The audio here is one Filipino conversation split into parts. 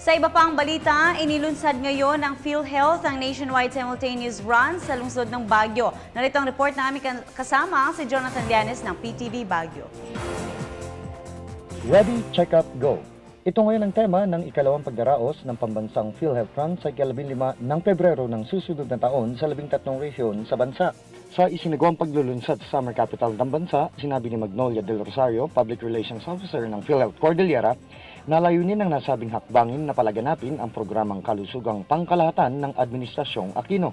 Sa iba pang balita, inilunsad ngayon ng PhilHealth ang nationwide simultaneous run sa lungsod ng Baguio. Narito ang report namin kasama si Jonathan Llanes ng PTV Baguio. Ready, Check Up, Go! Ito ngayon ang tema ng ikalawang pagdaraos ng pambansang PhilHealth Run sa ika-15 ng Pebrero ng susunod na taon sa 13 rehiyon sa bansa. Sa isinagawang paglulunsad sa summer capital ng bansa, sinabi ni Magnolia Del Rosario, Public Relations Officer ng PhilHealth Cordillera, na layunin ng nasabing hakbangin na palaganapin ang programang kalusugang pangkalahatan ng Administrasyong Aquino.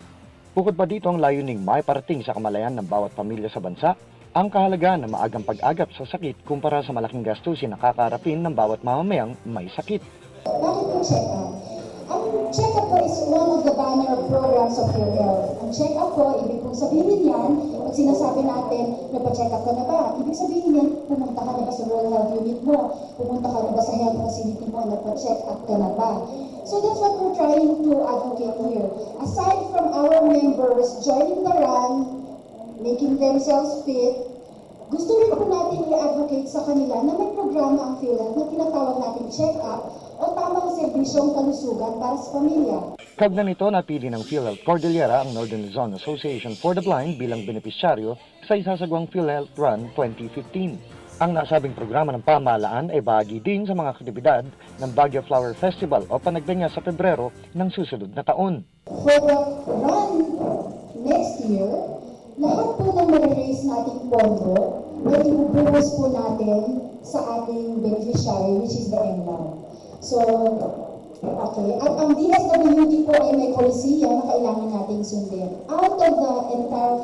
Bukod pa dito ang layuning maiparating sa kamalayan ng bawat pamilya sa bansa ang kahalagaan ng maagang pag-agap sa sakit kumpara sa malaking gastusin na kakaharapin ng bawat mamamayang may sakit. Bakit po check-up? Ang check-up po is one of the banner programs of PhilHealth. Ang check-up po, ibig pong sabihin yan, pag sinasabi natin, nagpa-check-up ka na ba? Ibig sabihin yan, pumunta ka na ba sa Rural Health Unit mo? Pumunta ka na ba sa health facility mo? Nagpa-check-up ka na ba? So that's what we're trying to advocate here. Aside from our members joining the run, making themselves fit, gusto rin po natin i-advocate sa kanila na may programa ang PhilHealth na tinatawag natin check-up o tamang serbisyong kalusugan para sa pamilya. Kaugnay nito, napili ng PhilHealth Cordillera ang Northern Luzon Association for the Blind bilang benepisyaryo sa isasagawang PhilHealth Run 2015. Ang nasabing programa ng pamahalaan ay bahagi din sa mga aktibidad ng Baguio Flower Festival o panagdanya sa Pebrero ng susunod na taon. For the run next year, lahat po ng ma-raise nating pondo ay ibubuhos po natin sa ating beneficiary, which is the MLAM. So, okay. At ang DSWD po ay may polisiya na kailangan nating sundin. Out of the entire,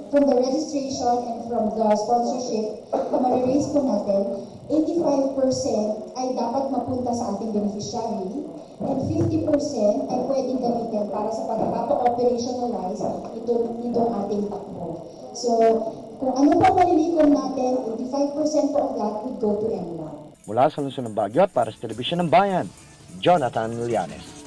from the registration and from the sponsorship na ma-raise po natin, 85% ay dapat mapunta sa ating beneficiary and 50% ay pwedeng gamitin para sa pagpapa-operationalize itong ating takbo. So, kung ano pa malilikom natin, 85% po of that would go to MLAM. Mula sa lungsod ng Baguio at para sa Telebisyon ng Bayan, Jonathan Llanes.